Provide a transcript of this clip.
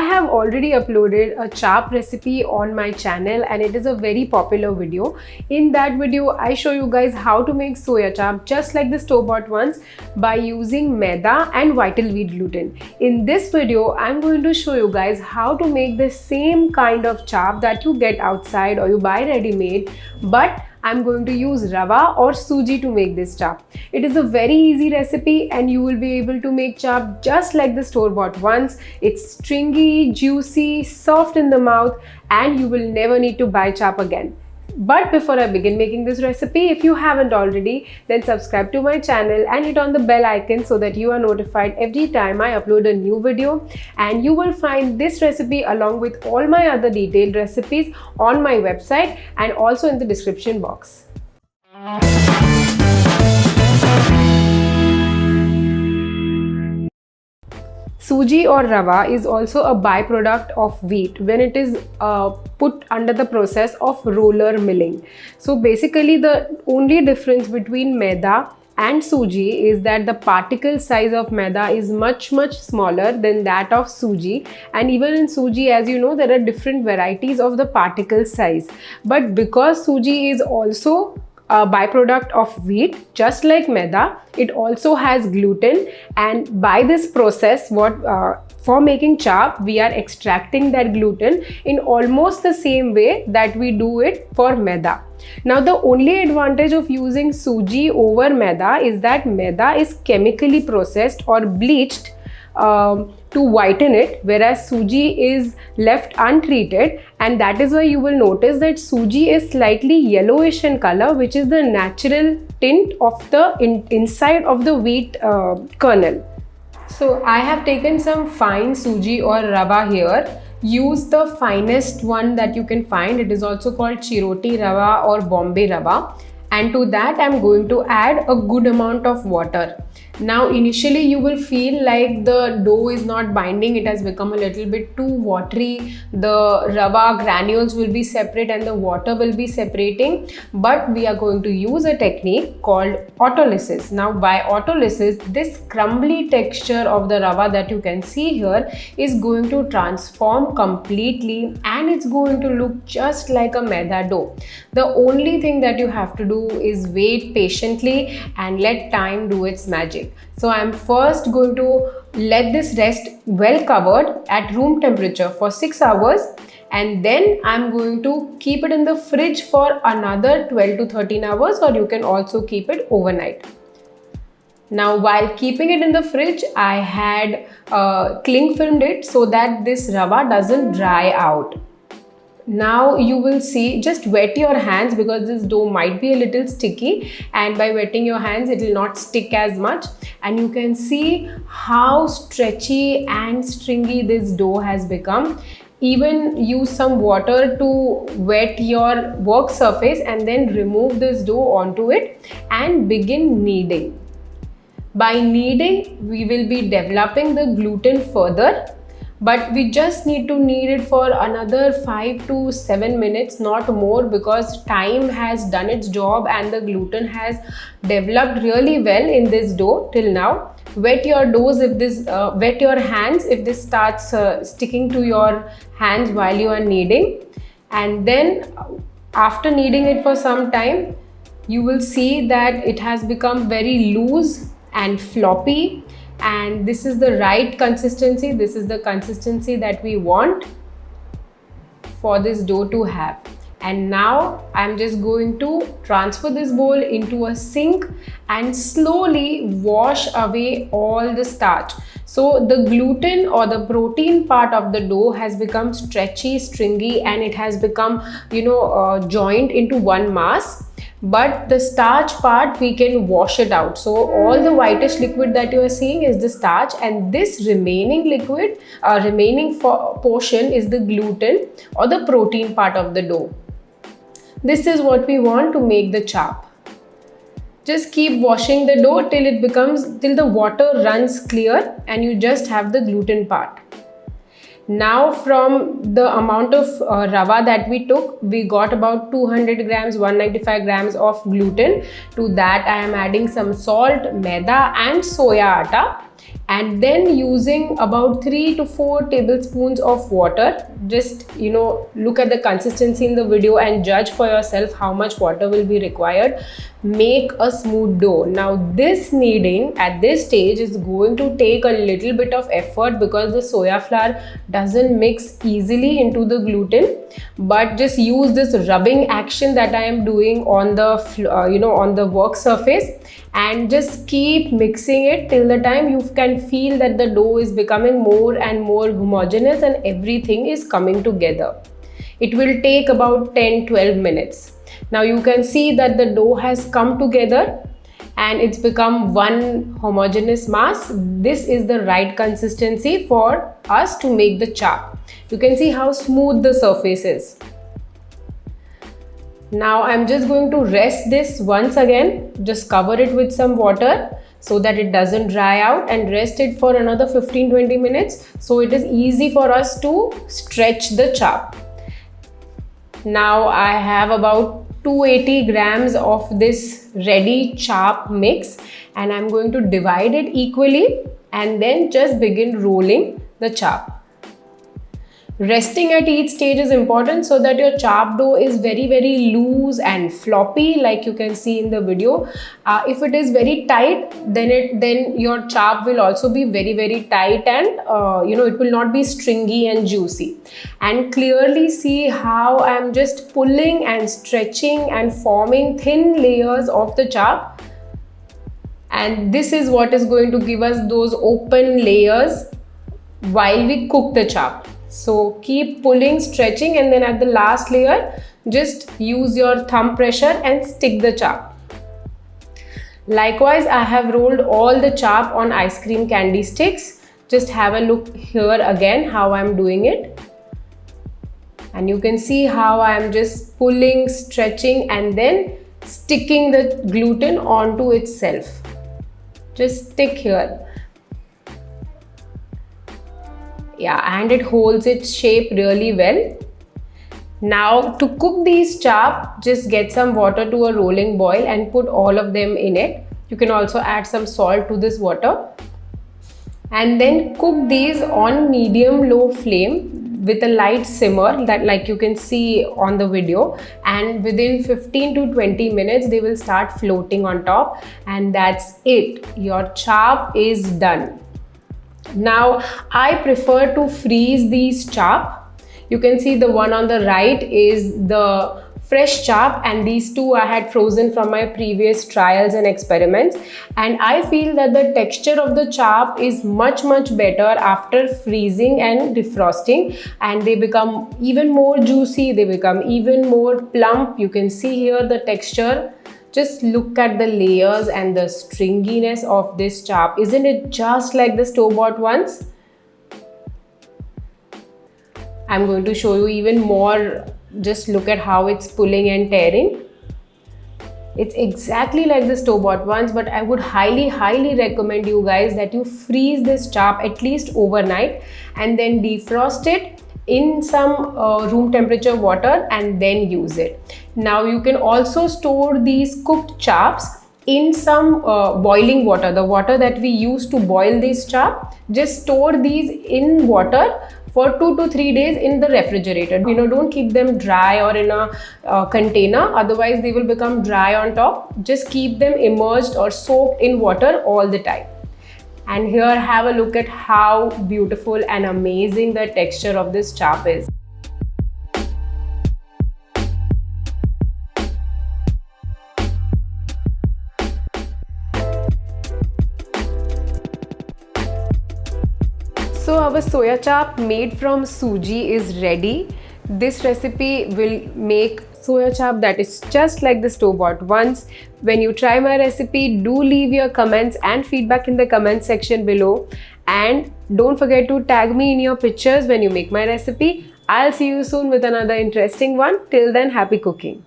have already uploaded a chaap recipe on my channel and it is a very popular video. In that video, I show you guys how to make soya chaap just like the store-bought ones by using maida and vital wheat gluten. In this video, I'm going to show you guys how to make the same kind of chaap that you get outside or you buy ready-made, but I'm going to use rava or Sooji to make this chaap. It is a very easy recipe and you will be able to make chaap just like the store-bought ones. It's stringy, juicy, soft in the mouth, and you will never need to buy chaap again. But before I begin making this recipe, if you haven't already, then subscribe to my channel and hit on the bell icon so that you are notified every time I upload a new video. And you will find this recipe along with all my other detailed recipes on my website and also in the description box. Sooji or rava is also a byproduct of wheat when it is put under the process of roller milling. So basically the only difference between maida and Sooji is that the particle size of maida is much smaller than that of Sooji, and even in Sooji, as you know, there are different varieties of the particle size. But because Sooji is also a byproduct of wheat, just like maida, it also has gluten, and by this process for making chaap, we are extracting that gluten in almost the same way that we do it for maida. Now the only advantage of using Sooji over maida is that maida is chemically processed or bleached to whiten it, whereas Sooji is left untreated, and that is why you will notice that Sooji is slightly yellowish in color, which is the natural tint of the inside of the wheat kernel. So I have taken some fine Sooji or rava here. Use the finest one that you can find. It is also called Chiroti rava or Bombay rava. And to that I'm going to add a good amount of water. Now initially you will feel like the dough is not binding, it has become a little bit too watery, the rava granules will be separate and the water will be separating, but we are going to use a technique called autolysis. Now by autolysis, this crumbly texture of the rava that you can see here is going to transform completely and it's going to look just like a maida dough. The only thing that you have to do is wait patiently and let time do its magic. So I am first going to let this rest well covered at room temperature for 6 hours, and then I'm going to keep it in the fridge for another 12 to 13 hours, or you can also keep it overnight. Now while keeping it in the fridge, I had cling filmed it so that this rava doesn't dry out. Now you will see, just wet your hands because this dough might be a little sticky, and by wetting your hands it will not stick as much, and you can see how stretchy and stringy this dough has become. Even use some water to wet your work surface and then remove this dough onto it and begin kneading. By kneading, we will be developing the gluten further. But we just need to knead it for another 5 to 7 minutes, not more, because time has done its job and the gluten has developed really well in this dough till now. Wet your wet your hands if this starts sticking to your hands while you are kneading, and then after kneading it for some time, you will see that it has become very loose and floppy. And this is the right consistency. This is the consistency that we want for this dough to have. And now I'm just going to transfer this bowl into a sink and slowly wash away all the starch. So the gluten or the protein part of the dough has become stretchy, stringy, and it has become, joined into one mass. But the starch part, we can wash it out. So all the whitish liquid that you are seeing is the starch, and this remaining liquid, portion is the gluten or the protein part of the dough. This is what we want to make the chaap. Just keep washing the dough till the water runs clear and you just have the gluten part. Now from the amount of rava that we took, we got about 200 grams, 195 grams of gluten. To that I am adding some salt, maida and soya atta. and then using about 3 to 4 tablespoons of water. Just look at the consistency in the video and judge for yourself how much water will be required. Make a smooth dough. Now this kneading at this stage is going to take a little bit of effort because the soya flour doesn't mix easily into the gluten, but just use this rubbing action that I am doing on the on the work surface, and just keep mixing it till the time you can feel that the dough is becoming more and more homogeneous and everything is coming together. It will take about 10-12 minutes. Now you can see that the dough has come together and it's become one homogeneous mass. This is the right consistency for us to make the chaap. You can see how smooth the surface is. Now I'm just going to rest this once again. Just cover it with some water so that it doesn't dry out, and rest it for another 15-20 minutes so it is easy for us to stretch the chaap. Now I have about 280 grams of this ready chaap mix, and I'm going to divide it equally and then just begin rolling the chaap. Resting at each stage is important so that your chaap dough is very loose and floppy, like you can see in the video. If it is very tight, then your chaap will also be very tight, and it will not be stringy and juicy. And clearly see how I'm just pulling and stretching and forming thin layers of the chaap, and this is what is going to give us those open layers while we cook the chaap. So keep pulling, stretching, and then at the last layer just use your thumb pressure and stick the chaap. Likewise, I have rolled all the chaap on ice cream candy sticks. Just have a look here again how I'm doing it, and you can see how I'm just pulling, stretching, and then sticking the gluten onto itself. Just stick here. Yeah, and it holds its shape really well. Now to cook these chaap, just get some water to a rolling boil and put all of them in it. You can also add some salt to this water, and then cook these on medium-low flame with a light simmer, that like you can see on the video, and within 15 to 20 minutes they will start floating on top, and that's it. Your chaap is done. Now I prefer to freeze these chaap. You can see the one on the right is the fresh chaap, and these two I had frozen from my previous trials and experiments, and I feel that the texture of the chaap is much better after freezing and defrosting, and they become even more juicy, they become even more plump. You can see here the texture. Just look at the layers and the stringiness of this chaap. Isn't it just like the store-bought ones? I'm going to show you even more. Just look at how it's pulling and tearing. It's exactly like the store-bought ones, but I would highly recommend you guys that you freeze this chaap at least overnight and then defrost it in some room temperature water and then use it. Now you can also store these cooked chaps in some boiling water, the water that we use to boil these chaap. Just store these in water for 2 to 3 days in the refrigerator. Don't keep them dry or in a container, otherwise they will become dry on top. Just keep them immersed or soaked in water all the time. And here, have a look at how beautiful and amazing the texture of this chaap is. So our soya chaap made from Sooji is ready. This recipe will make soya chaap that is just like the store-bought ones. When you try my recipe, do leave your comments and feedback in the comment section below. And don't forget to tag me in your pictures when you make my recipe. I'll see you soon with another interesting one. Till then, happy cooking.